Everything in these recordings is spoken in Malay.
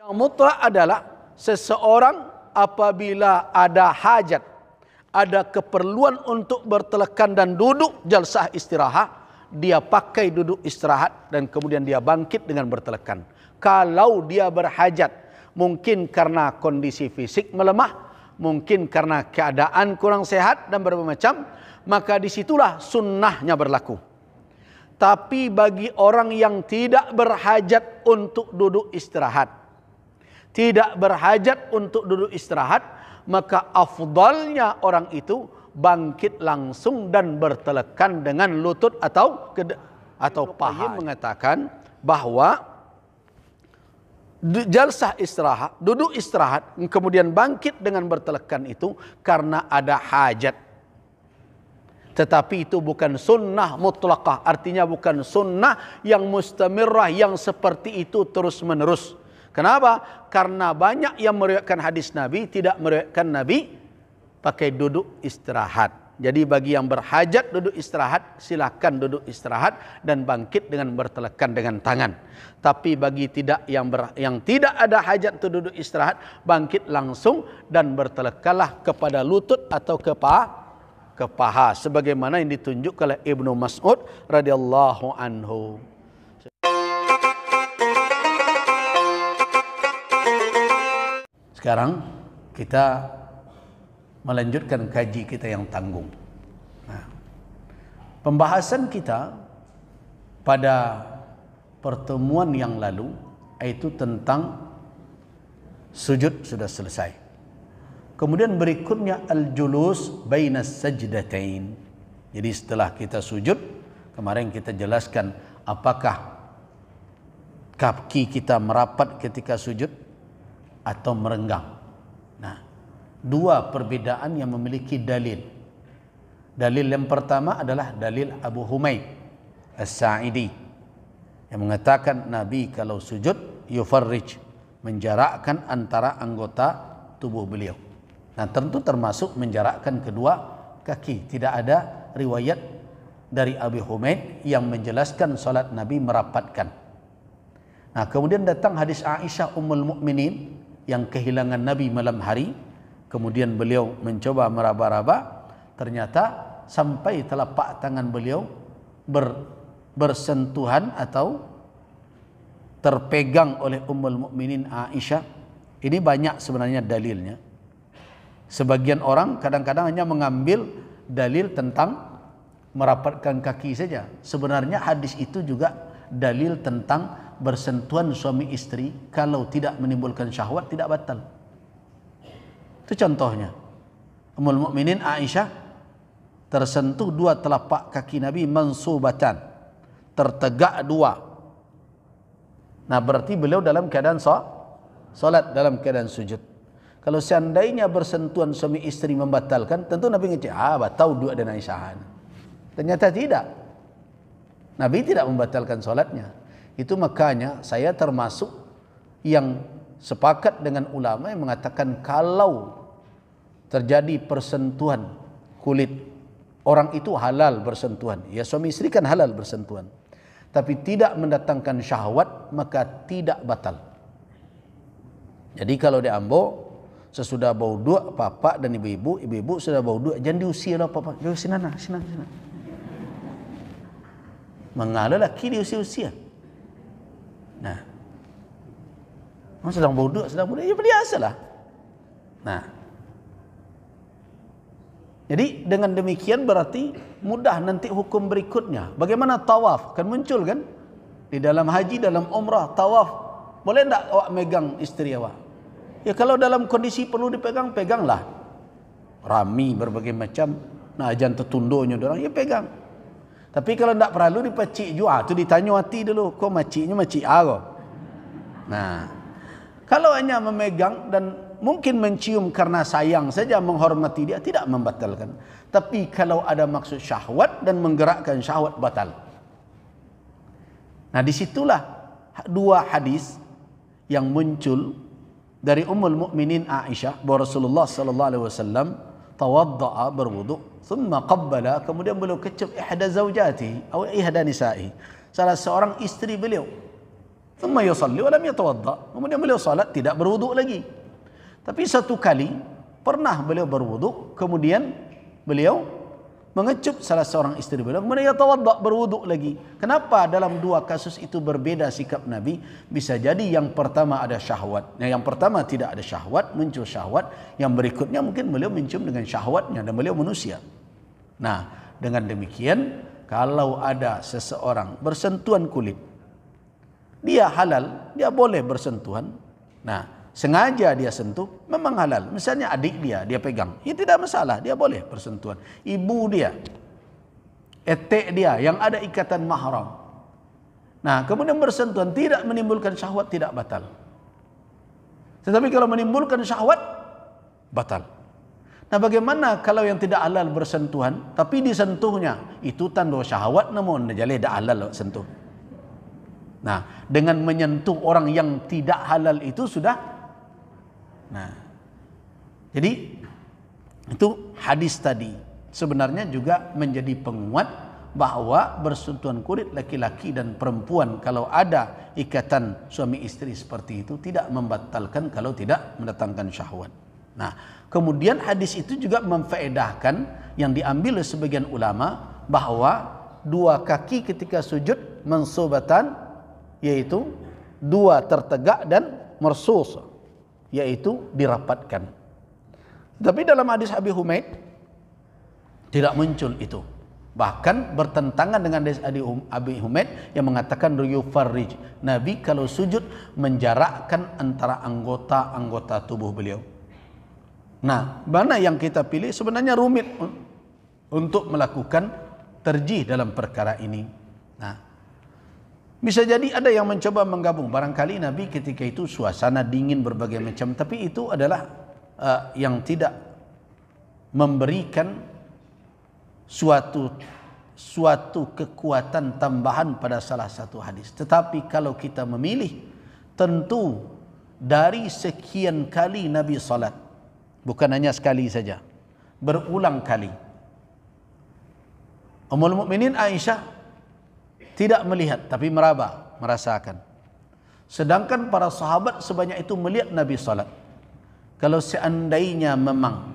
Yang mutlak adalah seseorang apabila ada hajat, ada keperluan untuk bertelekan dan duduk jalsah istirahat, dia pakai duduk istirahat dan kemudian dia bangkit dengan bertelekan. Kalau dia berhajat, mungkin karena kondisi fisik melemah, mungkin karena keadaan kurang sehat dan berbagai macam, maka disitulah sunnahnya berlaku. Tapi bagi orang yang tidak berhajat untuk duduk istirahat, tidak berhajat untuk duduk istirahat, maka afdalnya orang itu bangkit langsung dan bertelekan dengan lutut atau paha. Mengatakan bahwa jalsah istirahat, duduk istirahat, kemudian bangkit dengan bertelekan itu karena ada hajat. Tetapi itu bukan sunnah mutlaqah, artinya bukan sunnah yang mustamirrah, yang seperti itu terus menerus. Kenapa? Karena banyak yang meriwayatkan hadis Nabi tidak meriwayatkan Nabi pakai duduk istirahat. Jadi bagi yang berhajat duduk istirahat, silakan duduk istirahat dan bangkit dengan bertelekan dengan tangan. Tapi bagi yang tidak ada hajat untuk duduk istirahat, bangkit langsung dan bertelekanlah kepada lutut atau ke paha sebagaimana yang ditunjuk oleh Ibnu Mas'ud radhiyallahu anhu. Sekarang kita melanjutkan kaji kita yang tanggung. Nah, pembahasan kita pada pertemuan yang lalu yaitu tentang sujud sudah selesai. Kemudian berikutnya al-julus bainas sajdatain. Jadi setelah kita sujud, kemarin kita jelaskan apakah kaki kita merapat ketika sujud atau merenggang. Nah, dua perbedaan yang memiliki dalil. Dalil yang pertama adalah dalil Abu Humaid As-Sa'idi yang mengatakan Nabi kalau sujud yufarrij, menjarakkan antara anggota tubuh beliau. Nah, tentu termasuk menjarakkan kedua kaki. Tidak ada riwayat dari Abu Humaid yang menjelaskan salat Nabi merapatkan. Nah, kemudian datang hadis Aisyah Ummul Mukminin yang kehilangan Nabi malam hari, kemudian beliau mencoba meraba-raba, ternyata sampai telapak tangan beliau bersentuhan atau terpegang oleh Ummul Mukminin Aisyah. Ini banyak sebenarnya dalilnya. Sebagian orang kadang-kadang hanya mengambil dalil tentang merapatkan kaki saja. Sebenarnya hadis itu juga dalil tentang bersentuhan suami istri kalau tidak menimbulkan syahwat tidak batal. Itu contohnya. Ummul Mukminin Aisyah tersentuh dua telapak kaki Nabi mansubatan, tertegak dua. Nah, berarti beliau dalam keadaan salat, dalam keadaan sujud. Kalau seandainya bersentuhan suami istri membatalkan, tentu Nabi ngecek, batal dua dan Aisyah. Ternyata tidak. Nabi tidak membatalkan salatnya. Itu makanya saya termasuk yang sepakat dengan ulama yang mengatakan kalau terjadi persentuhan kulit orang itu halal bersentuhan. Ya, suami istri kan halal bersentuhan. Tapi tidak mendatangkan syahwat maka tidak batal. Jadi kalau di Ambo sesudah bau dua papa dan ibu-ibu sudah bau dua, jangan diusir lah papa. Yo sini. Mengalah laki diusir-usir. Nah, sedang bau dua, ya biasalah. Nah, jadi dengan demikian berarti mudah nanti hukum berikutnya. Bagaimana tawaf? Kan muncul kan? Di dalam haji, dalam umrah, tawaf. Boleh tak awak megang istri awak? Ya kalau dalam kondisi perlu dipegang, peganglah. Rami berbagai macam. Nah, ajan tertunduknya orang, ya pegang. Tapi kalau tak perlu dipacik juga, tu ditanya hati dulu, kau maciknya macik apa? Nah, kalau hanya memegang dan mungkin mencium karena sayang saja, menghormati dia, tidak membatalkan. Tapi kalau ada maksud syahwat dan menggerakkan syahwat, batal. Nah, disitulah dua hadis yang muncul dari Ummul Mukminin Aisyah bahwa Rasulullah sallallahu alaihi wasallam tawaddaa, berwudu, thumma qabbala, kemudian beliau kecup ihda zaujatihi atau ihda nisa'i, salah seorang istri beliau. Thumma yusalli wa lam yatawadda. Kemudian beliau salat tidak berwuduk lagi. Tapi satu kali pernah beliau berwuduk, kemudian beliau mengecup salah seorang istri beliau, kemudian yatawadda, berwuduk lagi. Kenapa dalam dua kasus itu berbeda sikap Nabi? Bisa jadi yang pertama ada syahwat. Yang pertama tidak ada syahwat, muncul syahwat. Yang berikutnya mungkin beliau mencium dengan syahwatnya dan beliau manusia. Nah, dengan demikian kalau ada seseorang bersentuhan kulit, dia halal, dia boleh bersentuhan. Nah, sengaja dia sentuh, memang halal. Misalnya adik dia pegang, ya tidak masalah, dia boleh bersentuhan. Ibu dia, etek dia yang ada ikatan mahram. Nah, kemudian bersentuhan tidak menimbulkan syahwat, tidak batal. Tetapi kalau menimbulkan syahwat, batal. Nah, bagaimana kalau yang tidak halal bersentuhan, tapi disentuhnya itu tanda syahwat, namun jadi tidak halal sentuh. Nah, dengan menyentuh orang yang tidak halal itu sudah. Nah, jadi itu hadis tadi sebenarnya juga menjadi penguat bahwa bersentuhan kulit laki-laki dan perempuan kalau ada ikatan suami istri seperti itu tidak membatalkan kalau tidak mendatangkan syahwat. Nah, kemudian hadis itu juga memfaedahkan yang diambil oleh sebagian ulama bahwa dua kaki ketika sujud mansubatan, yaitu dua tertegak dan marsus, yaitu dirapatkan. Tapi dalam hadis Abi Humaid tidak muncul itu. Bahkan bertentangan dengan hadis Abi Humaid yang mengatakan yufarrij. Nabi kalau sujud menjarakkan antara anggota-anggota tubuh beliau. Nah, mana yang kita pilih sebenarnya rumit untuk melakukan terjih dalam perkara ini. Nah, bisa jadi ada yang mencoba menggabung. Barangkali Nabi ketika itu suasana dingin berbagai macam. Tapi itu adalah yang tidak memberikan suatu kekuatan tambahan pada salah satu hadis. Tetapi kalau kita memilih, tentu dari sekian kali Nabi salat, bukan hanya sekali saja, berulang kali. Ummul Mukminin Aisyah tidak melihat tapi merasakan. Sedangkan para sahabat sebanyak itu melihat Nabi salat. Kalau seandainya memang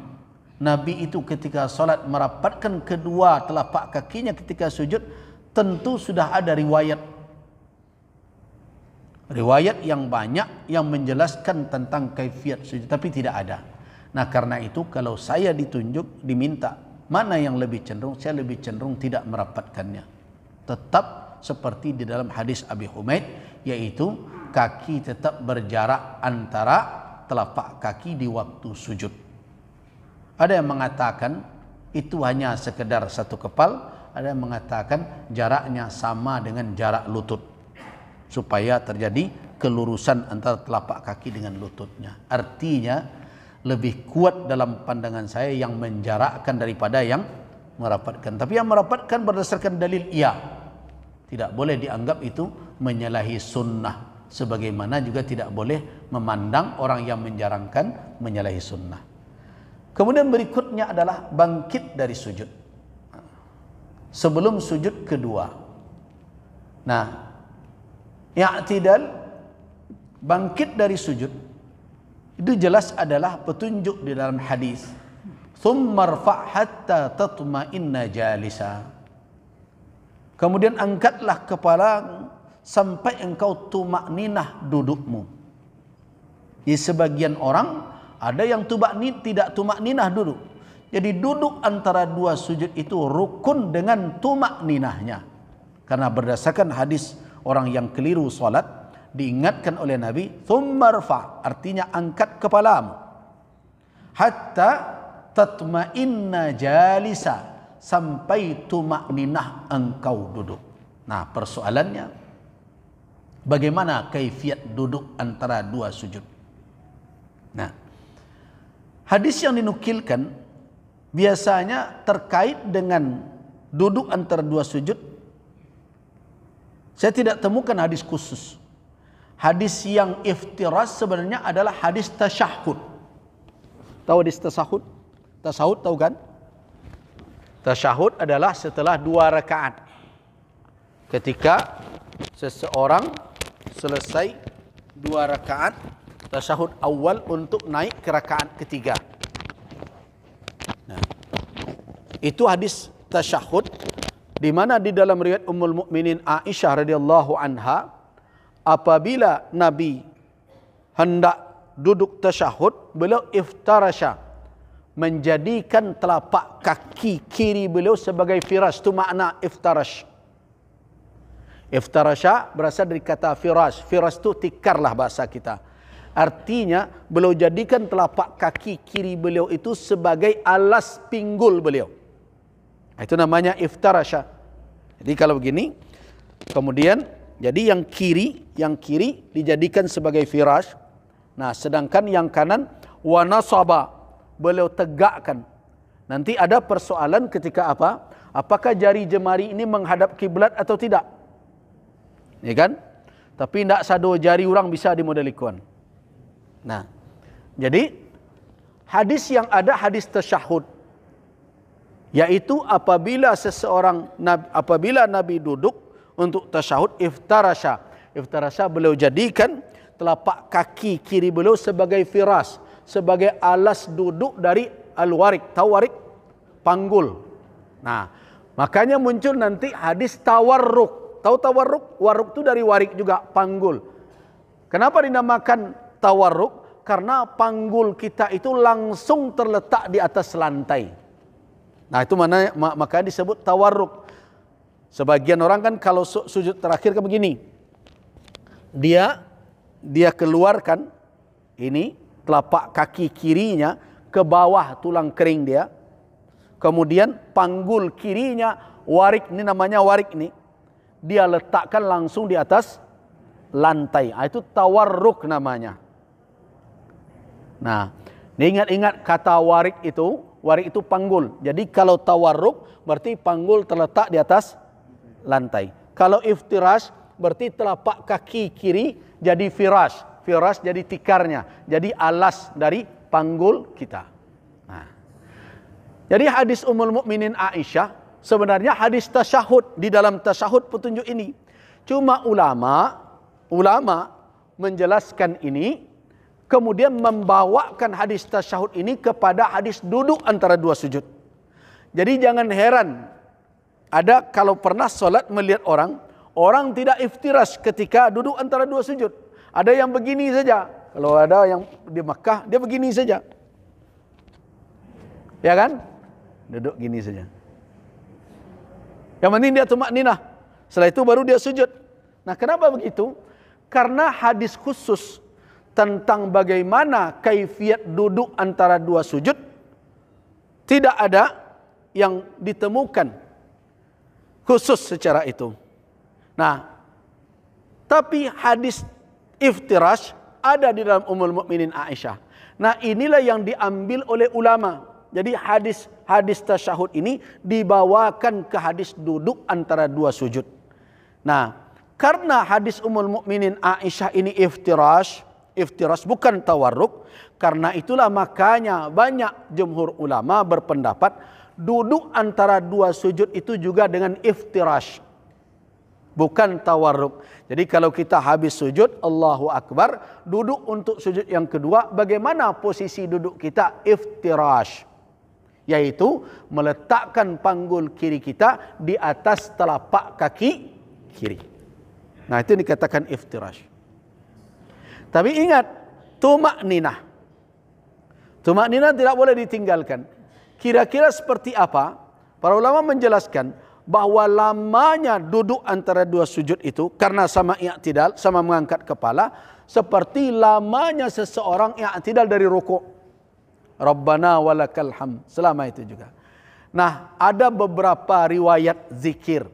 Nabi itu ketika salat merapatkan kedua telapak kakinya ketika sujud, tentu sudah ada riwayat yang banyak yang menjelaskan tentang kaifiat sujud, tapi tidak ada. Nah, karena itu kalau saya diminta mana yang lebih cenderung, saya lebih cenderung tidak merapatkannya. Tetap seperti di dalam hadis Abi Humaid, yaitu kaki tetap berjarak antara telapak kaki di waktu sujud. Ada yang mengatakan itu hanya sekedar satu kepal, ada yang mengatakan jaraknya sama dengan jarak lutut, supaya terjadi kelurusan antara telapak kaki dengan lututnya. Artinya lebih kuat dalam pandangan saya yang menjarakkan daripada yang merapatkan. Tapi yang merapatkan berdasarkan dalil, iya. Tidak boleh dianggap itu menyalahi sunnah. Sebagaimana juga tidak boleh memandang orang yang menjarangkan menyalahi sunnah. Kemudian berikutnya adalah bangkit dari sujud. Sebelum sujud kedua. Nah, i'tidal, bangkit dari sujud, itu jelas adalah petunjuk di dalam hadis. Thumma rfa' hatta tatma'inna jalisa. Kemudian angkatlah kepala sampai engkau tumakninah dudukmu. Di sebagian orang ada yang tidak tumakninah duduk. Jadi duduk antara dua sujud itu rukun dengan tumakninahnya. Karena berdasarkan hadis orang yang keliru salat diingatkan oleh Nabi, "Tsumma rfa'", artinya angkat kepalamu. Hatta tatma'inna jalisa, sampai tumakninah engkau duduk. Nah, persoalannya bagaimana kaifiat duduk antara dua sujud. Nah, hadis yang dinukilkan biasanya terkait dengan duduk antara dua sujud. Saya tidak temukan hadis khusus. Hadis yang iftiras sebenarnya adalah hadis tasyahud. Tahu hadis tasyahud? Tasyahud tahu kan? Tasyahud adalah setelah 2 rakaat. Ketika seseorang selesai 2 rakaat tasyahud awal untuk naik ke rakaat ketiga. Nah, itu hadis tasyahud di mana di dalam riwayat Ummul Mukminin Aisyah radhiyallahu anha, apabila Nabi hendak duduk tasyahud, beliau iftarasha, menjadikan telapak kaki kiri beliau sebagai firash. Itu makna iftarash. Iftarasha berasal dari kata firash. Firash itu tikar lah bahasa kita. Artinya beliau jadikan telapak kaki kiri beliau itu sebagai alas pinggul beliau. Itu namanya iftarasha. Jadi kalau begini, kemudian jadi yang kiri dijadikan sebagai firash. Nah, sedangkan yang kanan wa nasaba, beliau tegakkan. Nanti ada persoalan ketika apa? Apakah jari jemari ini menghadap kiblat atau tidak? Ya kan? Tapi tidak sado jari orang bisa dimodalikuan. Nah, jadi hadis yang ada hadis tasyahud, yaitu apabila Nabi duduk untuk tasyahud, iftarasha beliau jadikan telapak kaki kiri beliau sebagai firas, sebagai alas duduk dari al-warik. Tahu warik? Panggul. Nah, makanya muncul nanti hadis tawarruk. Tahu tawarruk? Warruk itu dari warik juga, panggul. Kenapa dinamakan tawarruk? Karena panggul kita itu langsung terletak di atas lantai. Nah, itu makanya disebut tawarruk. Sebagian orang kan kalau sujud terakhir kan begini. Dia keluarkan ini telapak kaki kirinya ke bawah tulang kering dia. Kemudian panggul kirinya, warik, ini namanya warik ini, dia letakkan langsung di atas lantai. Itu tawarruk namanya. Nah, ingat-ingat kata warik itu panggul. Jadi kalau tawarruk berarti panggul terletak di atas lantai. Kalau iftirash berarti telapak kaki kiri jadi firash. Firash jadi tikarnya, jadi alas dari panggul kita. Nah, jadi hadis Ummul Mukminin Aisyah sebenarnya hadis tasyahud, di dalam tasyahud petunjuk ini. Cuma ulama menjelaskan ini, kemudian membawakan hadis tasyahud ini kepada hadis duduk antara dua sujud. Jadi jangan heran, ada kalau pernah solat melihat orang tidak iftirash ketika duduk antara dua sujud. Ada yang begini saja. Kalau ada yang di Makkah, dia begini saja. Ya kan? Duduk gini saja. Yang penting dia tumakninah. Setelah itu baru dia sujud. Nah, kenapa begitu? Karena hadis khusus tentang bagaimana kaifiat duduk antara dua sujud tidak ada yang ditemukan khusus secara itu. Nah, tapi hadis iftirash ada di dalam Ummul Mukminin Aisyah. Nah, inilah yang diambil oleh ulama. Jadi hadis tasyahud ini dibawakan ke hadis duduk antara dua sujud. Nah, karena hadis Ummul Mukminin Aisyah ini iftirash bukan tawarruk, karena itulah makanya banyak jumhur ulama berpendapat duduk antara dua sujud itu juga dengan iftirash, bukan tawarruk. Jadi kalau kita habis sujud, Allahu Akbar, duduk untuk sujud yang kedua, bagaimana posisi duduk kita? Iftirash, yaitu meletakkan panggul kiri kita di atas telapak kaki kiri. Nah, itu dikatakan iftirash. Tapi ingat, tumakninah. Tumakninah tidak boleh ditinggalkan. Kira-kira seperti apa? Para ulama menjelaskan bahwa lamanya duduk antara dua sujud itu karena sama i'tidal, sama mengangkat kepala, seperti lamanya seseorang i'tidal dari rukuk. Rabbana walakal hamd, selama itu juga. Nah, ada beberapa riwayat zikir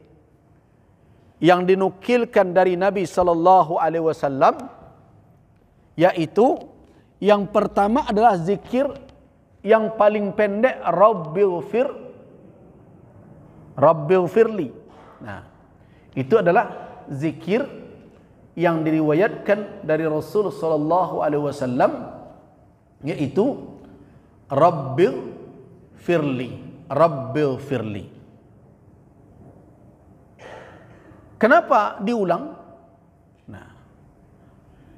yang dinukilkan dari Nabi sallallahu alaihi wasallam, yaitu yang pertama adalah zikir yang paling pendek, Rabbighfirli. Nah, itu adalah zikir yang diriwayatkan dari Rasul sallallahu alaihi wasallam, yaitu Rabbighfirli. Kenapa diulang? Nah,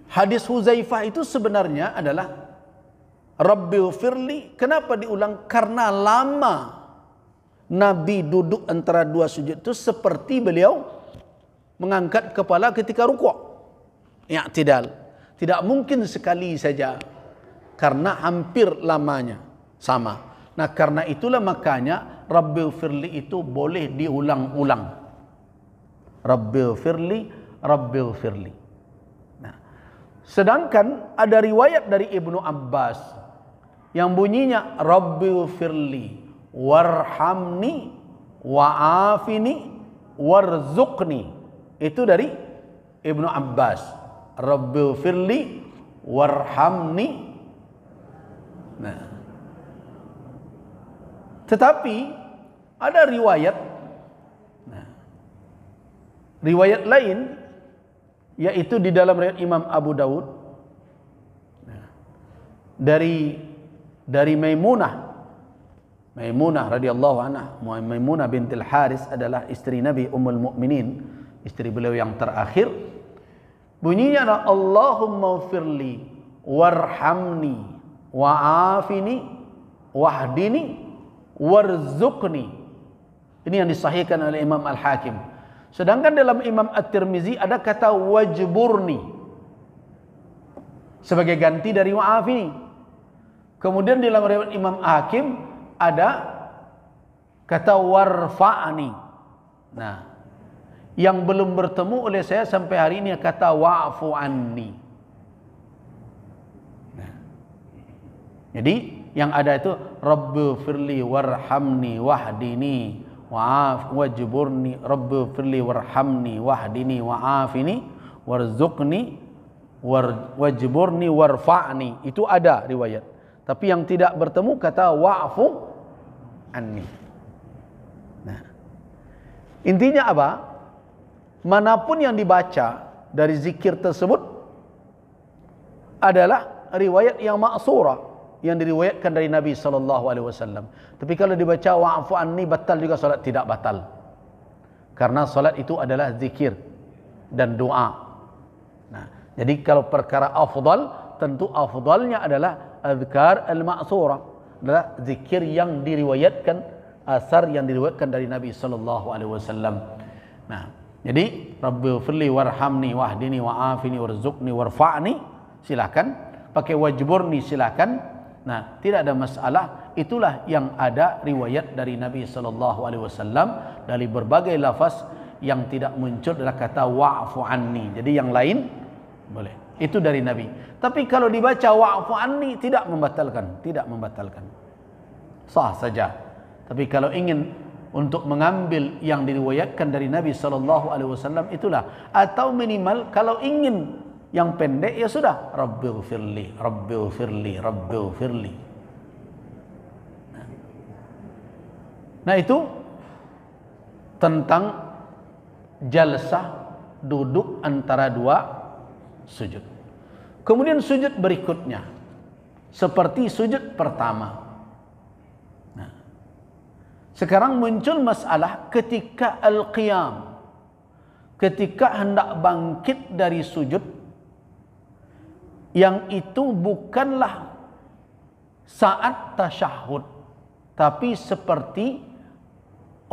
Hadis Huzaifah itu sebenarnya adalah Rabbighfirli. Kenapa diulang? Karena lama Nabi duduk antara dua sujud itu seperti beliau mengangkat kepala ketika rukuk. I'tidal. Tidak mungkin sekali saja, karena hampir lamanya sama. Nah, karena itulah makanya Rabbighfirli itu boleh diulang-ulang. Rabbighfirli, Rabbighfirli. Nah, sedangkan ada riwayat dari Ibnu Abbas yang bunyinya Rabbighfirli warhamni wa'afini warzuqni. Itu dari Ibnu Abbas. Rabbighfirli warhamni. Nah, tetapi ada riwayat, riwayat lain, yaitu di dalam riwayat Imam Abu Dawud dari Maimunah radhiyallahu anha. Maimunah bintil Haris adalah istri Nabi, Ummul Mukminin, istri beliau yang terakhir. Bunyinya adalah Allahumma ufirli warhamni wa'afini wahdini warzuqni. Ini yang disahihkan oleh Imam Al-Hakim. Sedangkan dalam Imam At-Tirmizi ada kata wajburni sebagai ganti dari wa'afini. Kemudian dalam riwayat Imam Hakim ada kata warfa'ni. Nah, yang belum bertemu oleh saya sampai hari ini kata wa'fu anni. Nah, jadi yang ada itu Rabbighfirli warhamni wahdini wajburni, Rabbighfirli warhamni wahdini wa'afini warzuqni wajburni warfa'ni. Itu ada riwayat. Tapi yang tidak bertemu kata wa'fu anni. Nah, intinya apa? Manapun yang dibaca dari zikir tersebut adalah riwayat yang ma'surah, yang diriwayatkan dari Nabi SAW. Tapi kalau dibaca wa'fu anni, batal juga salat? Tidak batal. Karena salat itu adalah zikir dan doa. Nah, jadi kalau perkara afdal, tentu afdalnya adalah azkar al-ma'surah, adalah zikir yang diriwayatkan, asar yang diriwayatkan dari Nabi SAW. Nah, jadi Rabbighfirli warhamni wahdini wa'afini warzuqni warfa'ni, silakan. Pakai wajburni silakan. Nah, tidak ada masalah. Itulah yang ada riwayat dari Nabi SAW dari berbagai lafaz. Yang tidak muncul adalah kata wa'fu anni. Jadi yang lain boleh. Itu dari Nabi. Tapi kalau dibaca wa'fu anni, tidak membatalkan, tidak membatalkan. Sah saja. Tapi kalau ingin untuk mengambil yang diriwayatkan dari Nabi SAW, itulah. Atau minimal kalau ingin yang pendek, ya sudah, Rabbighfirli, Rabbighfirli, Rabbighfirli. Nah, itu tentang jalsah, duduk antara dua sujud. Kemudian sujud berikutnya seperti sujud pertama. Nah, sekarang muncul masalah ketika al-qiyam, ketika hendak bangkit dari sujud, yang itu bukanlah saat tasyahud, tapi seperti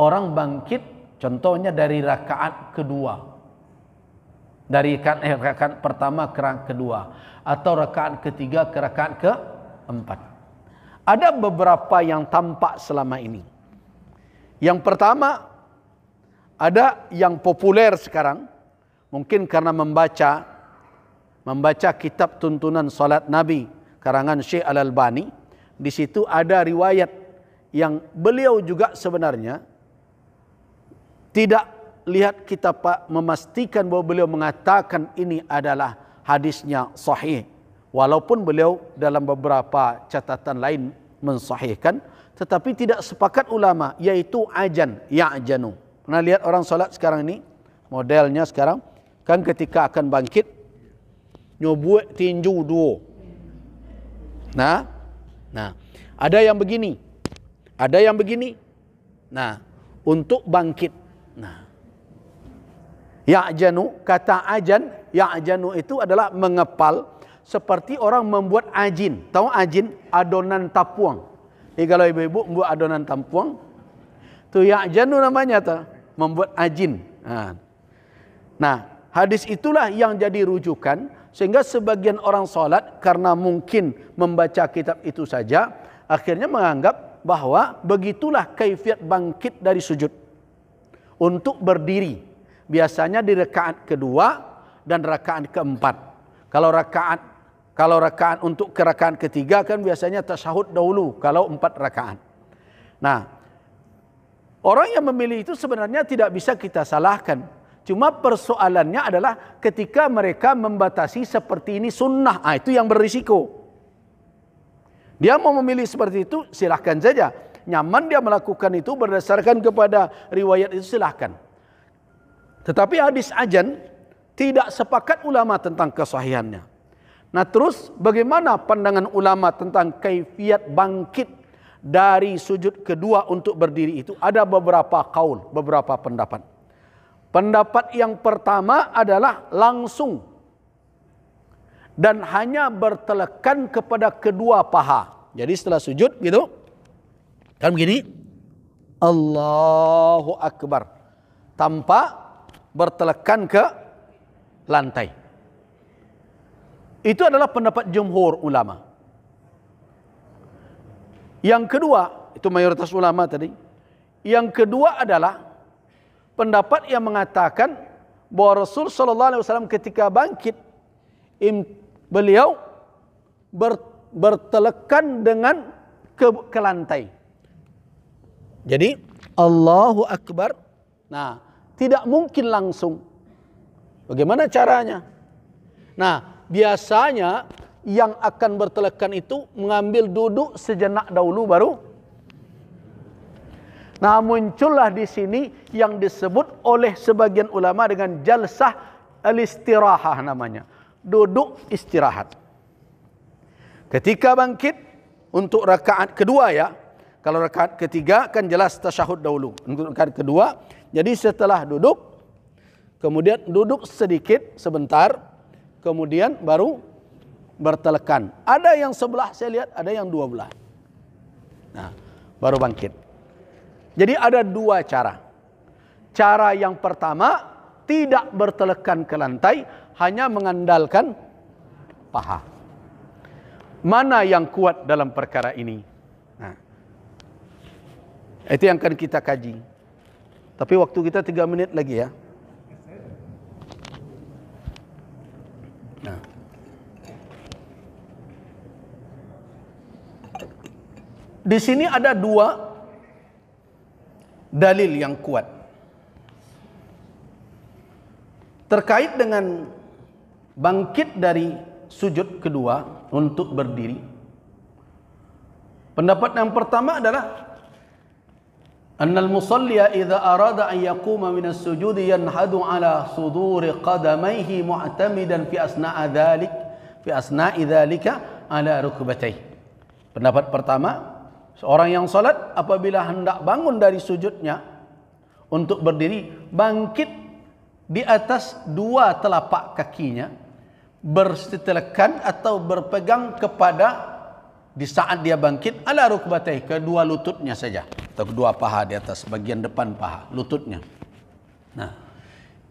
orang bangkit contohnya dari rakaat kedua, dari rakaat pertama ke rakaat kedua, atau rakaat ketiga ke rakaat keempat. Ada beberapa yang tampak selama ini. Yang pertama, ada yang populer sekarang, mungkin karena membaca kitab tuntunan salat Nabi karangan Syekh Al-Albani. Di situ ada riwayat yang beliau juga sebenarnya tidak lihat kita memastikan bahwa beliau mengatakan ini adalah hadisnya sahih, walaupun beliau dalam beberapa catatan lain mensahihkan, tetapi tidak sepakat ulama, yaitu ajan, ya'janu. Pernah lihat orang salat sekarang ini, modelnya sekarang kan ketika akan bangkit nyobuek tinju dua. Nah, ada yang begini, ada yang begini. Nah, untuk bangkit. Nah, Ya'janu, kata ajan, ya'janu itu adalah mengepal, seperti orang membuat ajin. Tahu ajin? Adonan tapuang. Jadi kalau ibu-ibu membuat adonan tapuang, itu ya'janu namanya tuh, membuat ajin. Nah, hadis itulah yang jadi rujukan, sehingga sebagian orang salat karena mungkin membaca kitab itu saja, akhirnya menganggap bahwa begitulah kaifiat bangkit dari sujud untuk berdiri. Biasanya di rakaat kedua dan rakaat keempat. Kalau rakaat untuk ke rakaat ketiga kan biasanya tasyahud dahulu kalau 4 rakaat. Nah, orang yang memilih itu sebenarnya tidak bisa kita salahkan. Cuma persoalannya adalah ketika mereka membatasi seperti ini sunnah, itu yang berisiko. Dia mau memilih seperti itu, silahkan saja. Nyaman dia melakukan itu berdasarkan kepada riwayat itu, silahkan. Tetapi hadis ajan tidak sepakat ulama tentang kesahihannya. Nah, terus bagaimana pandangan ulama tentang kaifiat bangkit dari sujud kedua untuk berdiri itu? Ada beberapa kaul, beberapa pendapat. Pendapat yang pertama adalah langsung dan hanya bertelekan kepada kedua paha. Jadi setelah sujud gitu, kan begini, Allahu Akbar, tanpa bertelekan ke lantai. Itu adalah pendapat jumhur ulama. Yang kedua, itu mayoritas ulama tadi. Yang kedua adalah pendapat yang mengatakan bahwa Rasul sallallahu alaihi wasallam ketika bangkit, beliau bertelekan dengan ke lantai. Jadi Allahu Akbar. Nah, tidak mungkin langsung. Bagaimana caranya? Nah, biasanya yang akan bertelekan itu mengambil duduk sejenak dahulu baru. Nah, muncullah di sini yang disebut oleh sebagian ulama dengan jalsah al-istirahah namanya. Duduk istirahat. Ketika bangkit untuk rakaat kedua ya. Kalau rakaat ketiga kan jelas tasyahud dahulu. Untuk rakaat kedua, jadi setelah duduk, kemudian duduk sedikit sebentar, kemudian baru bertelekan. Ada yang sebelah saya lihat, ada yang 2 belah. Nah, baru bangkit. Jadi ada 2 cara. Cara yang pertama, tidak bertelekan ke lantai, hanya mengandalkan paha. Mana yang kuat dalam perkara ini? Nah, itu yang akan kita kaji. Tapi waktu kita 3 menit lagi ya. Nah. Di sini ada 2 dalil yang kuat terkait dengan bangkit dari sujud kedua untuk berdiri. Pendapat yang pertama adalah annal musalliya idza arada an yaquma min as-sujud yanhadu ala suduri qadamayhi mu'tamidan fi asna'i dzalika ala rukbatayhi. Pendapat pertama, seorang yang salat apabila hendak bangun dari sujudnya untuk berdiri, bangkit di atas 2 telapak kakinya, bersitelekan atau berpegang kepada di saat dia bangkit ala rukbatayhi, kedua lututnya saja atau kedua paha di atas bagian depan paha, lututnya. Nah,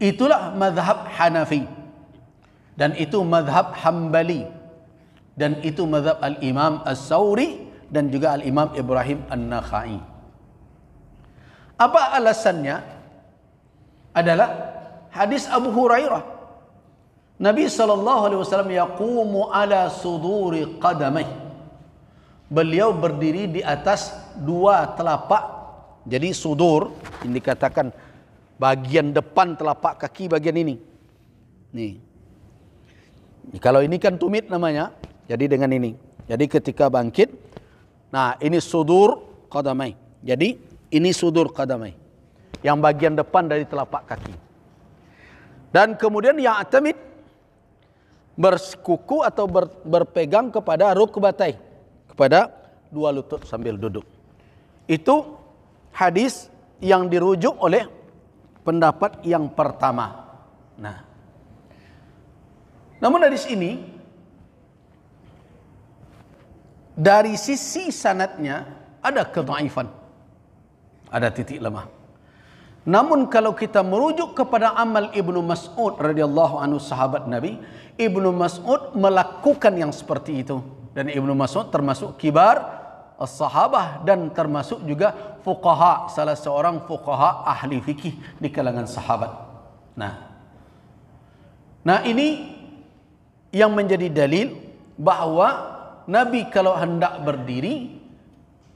itulah mazhab Hanafi dan itu mazhab Hambali dan itu mazhab al-Imam As-Sawri dan juga al-Imam Ibrahim An-Nakhai. Apa alasannya? Adalah hadis Abu Hurairah. Nabi SAW yaqumu ala suduri qadamai. Beliau berdiri di atas 2 telapak. Jadi sudur ini dikatakan bagian depan telapak kaki bagian ini. Nih. Kalau ini kan tumit namanya. Jadi dengan ini. Jadi ketika bangkit, nah ini sudur qadamai. Jadi ini sudur qadamai. Yang bagian depan dari telapak kaki. Dan kemudian ya'tamid, bersekuku atau berpegang kepada rukbatai, kepada 2 lutut sambil duduk. Itu hadis yang dirujuk oleh pendapat yang pertama. Nah, namun hadis ini dari sisi sanadnya ada kedhaifan, ada titik lemah. Namun kalau kita merujuk kepada amal Ibnu Mas'ud radhiyallahu anhu, sahabat Nabi, Ibnu Mas'ud melakukan yang seperti itu, dan Ibnu Mas'ud termasuk kibar as-sahabah dan termasuk juga fuqaha, salah seorang fuqaha ahli fikih di kalangan sahabat. Nah ini yang menjadi dalil bahwa Nabi kalau hendak berdiri,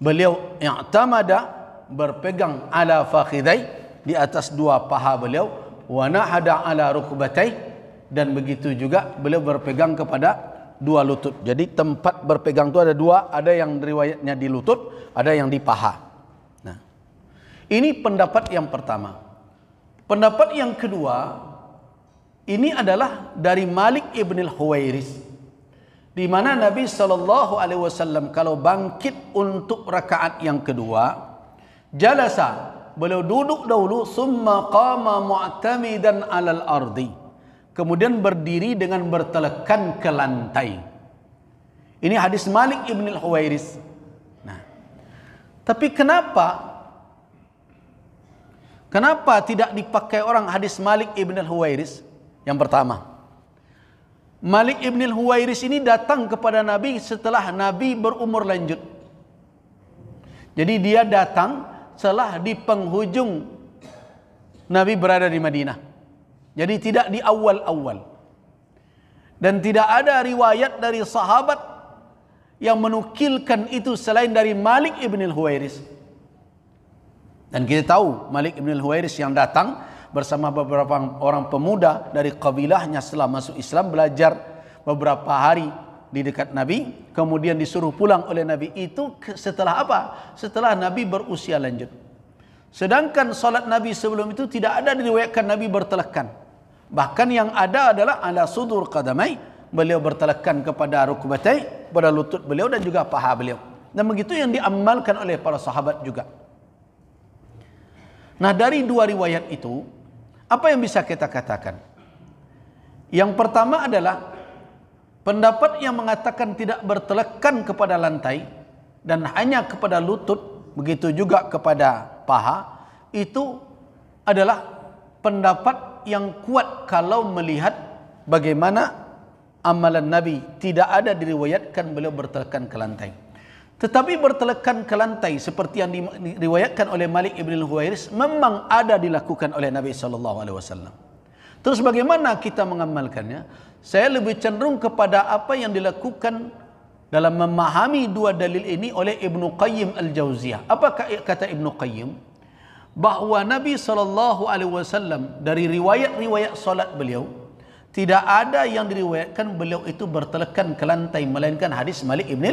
beliau i'tamada, berpegang ala fakhidai, di atas dua paha beliau, wa nahada ala rukbatai, dan begitu juga beliau berpegang kepada dua lutut. Jadi tempat berpegang itu ada dua, ada yang riwayatnya di lutut, ada yang di paha. Nah, ini pendapat yang pertama. Pendapat yang kedua, ini adalah dari Malik ibn al-Huwairis, di mana Nabi SAW kalau bangkit untuk rakaat yang kedua, jalasa, beliau duduk dahulu, summa qama mu'tamidan 'alal ardi, kemudian berdiri dengan bertelekan ke lantai. Ini hadis Malik ibn al-Huwairis. Nah, tapi kenapa tidak dipakai orang hadis Malik ibn al-Huwairis? Yang pertama, Malik ibn al-Huwairis ini datang kepada Nabi setelah Nabi berumur lanjut. Jadi dia datang setelah di penghujung Nabi berada di Madinah. Jadi tidak di awal-awal. Dan tidak ada riwayat dari sahabat yang menukilkan itu selain dari Malik ibn al-Huwairis. Dan kita tahu Malik ibn al-Huwairis yang datang bersama beberapa orang pemuda dari kabilahnya setelah masuk Islam, belajar beberapa hari di dekat Nabi, kemudian disuruh pulang oleh Nabi. Itu setelah apa? Setelah Nabi berusia lanjut. Sedangkan salat Nabi sebelum itu tidak ada diriwayatkan Nabi bertelekan. Bahkan yang ada adalah ala sudur qadamai, beliau bertelekan kepada rukbatai, pada lutut beliau dan juga paha beliau. Dan begitu yang diamalkan oleh para sahabat juga. Nah, dari dua riwayat itu, apa yang bisa kita katakan? Yang pertama adalah pendapat yang mengatakan tidak bertelekan kepada lantai dan hanya kepada lutut, begitu juga kepada paha, itu adalah pendapat yang kuat kalau melihat bagaimana amalan Nabi tidak ada diriwayatkan beliau bertelekan ke lantai. Tetapi bertelekan ke lantai seperti yang diriwayatkan oleh Malik ibn al-Huwairis memang ada dilakukan oleh Nabi SAW. Terus bagaimana kita mengamalkannya? Saya lebih cenderung kepada apa yang dilakukan dalam memahami dua dalil ini oleh Ibnu Qayyim al-Jauziyah. Apa kata Ibnu Qayyim? Bahwa Nabi SAW dari riwayat-riwayat solat beliau tidak ada yang diriwayatkan beliau itu bertelekan ke lantai, melainkan hadis Malik ibn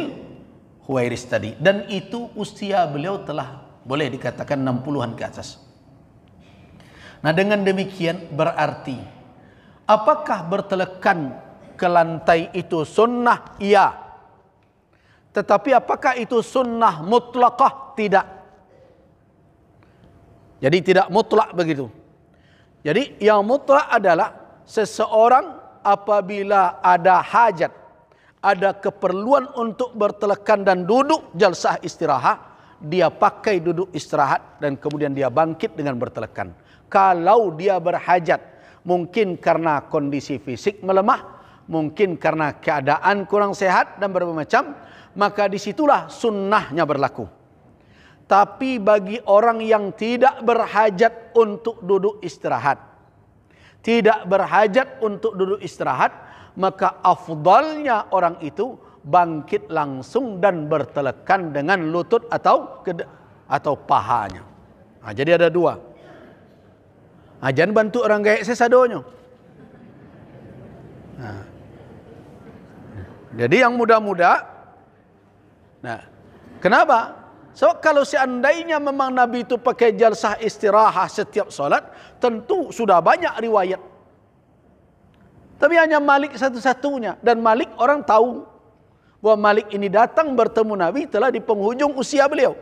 al-Huwairis tadi. Dan itu usia beliau telah boleh dikatakan 60-an ke atas. Nah, dengan demikian berarti apakah bertelekan ke lantai itu sunnah? Iya. Tetapi apakah itu sunnah mutlaqah? Tidak. Jadi tidak mutlak begitu. Jadi yang mutlak adalah seseorang apabila ada hajat, ada keperluan untuk bertelekan dan duduk jalsah istirahat, dia pakai duduk istirahat dan kemudian dia bangkit dengan bertelekan. Kalau dia berhajat, mungkin karena kondisi fisik melemah, mungkin karena keadaan kurang sehat dan berbagai macam, maka disitulah sunnahnya berlaku. Tapi bagi orang yang tidak berhajat untuk duduk istirahat, maka afdalnya orang itu bangkit langsung dan bertelekan dengan lutut atau pahanya. Nah, jadi ada dua. Nah, jangan bantu orang gaya sesadonya. Nah, jadi yang muda-muda. Nah, kenapa? So, kalau seandainya memang Nabi itu pakai jalsah istirahat setiap solat, tentu sudah banyak riwayat. Tapi hanya Malik satu-satunya. Dan Malik orang tahu bahwa Malik ini datang bertemu Nabi telah di penghujung usia beliau.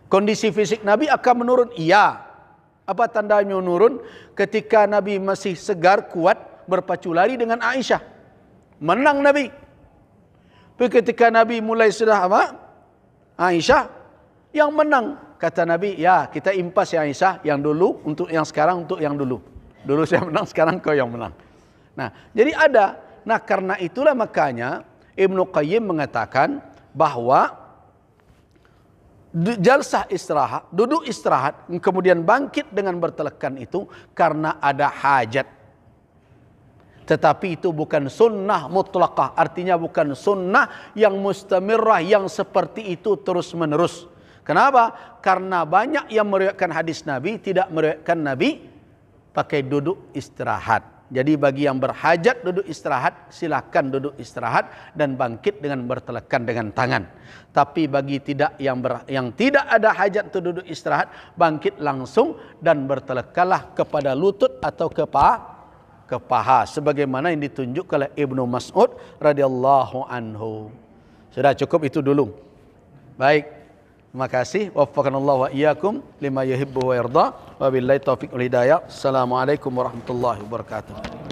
Kondisi fisik Nabi akan menurun, iya. Apa tandanya menurun? Ketika Nabi masih segar, kuat, berpacu lari dengan Aisyah. Menang Nabi. Tapi ketika Nabi mulai sudah apa? Aisyah yang menang. Kata Nabi, ya kita impas ya Aisyah, yang dulu untuk yang sekarang untuk yang dulu. Dulu saya menang, sekarang kau yang menang. Nah, jadi ada. Nah, karena itulah makanya Ibnu Qayyim mengatakan bahwa jalsah istirahat, duduk istirahat, kemudian bangkit dengan bertelekan itu karena ada hajat. Tetapi itu bukan sunnah mutlaqah, artinya bukan sunnah yang mustamirrah, yang seperti itu terus menerus. Kenapa? Karena banyak yang meriwayatkan hadis Nabi tidak meriwayatkan Nabi pakai duduk istirahat. Jadi bagi yang berhajat duduk istirahat, silakan duduk istirahat dan bangkit dengan bertelekan dengan tangan. Tapi bagi yang tidak ada hajat untuk duduk istirahat, bangkit langsung dan bertelekanlah kepada lutut atau ke paha sebagaimana yang ditunjuk oleh Ibnu Mas'ud radhiyallahu anhu. Sudah cukup itu dulu. Baik. Terima kasih. Waffaqanallahu wa iyyakum lima yuhibbu wa yarda. Wabillahi taufiq wal hidayah. Assalamualaikum warahmatullahi wabarakatuh.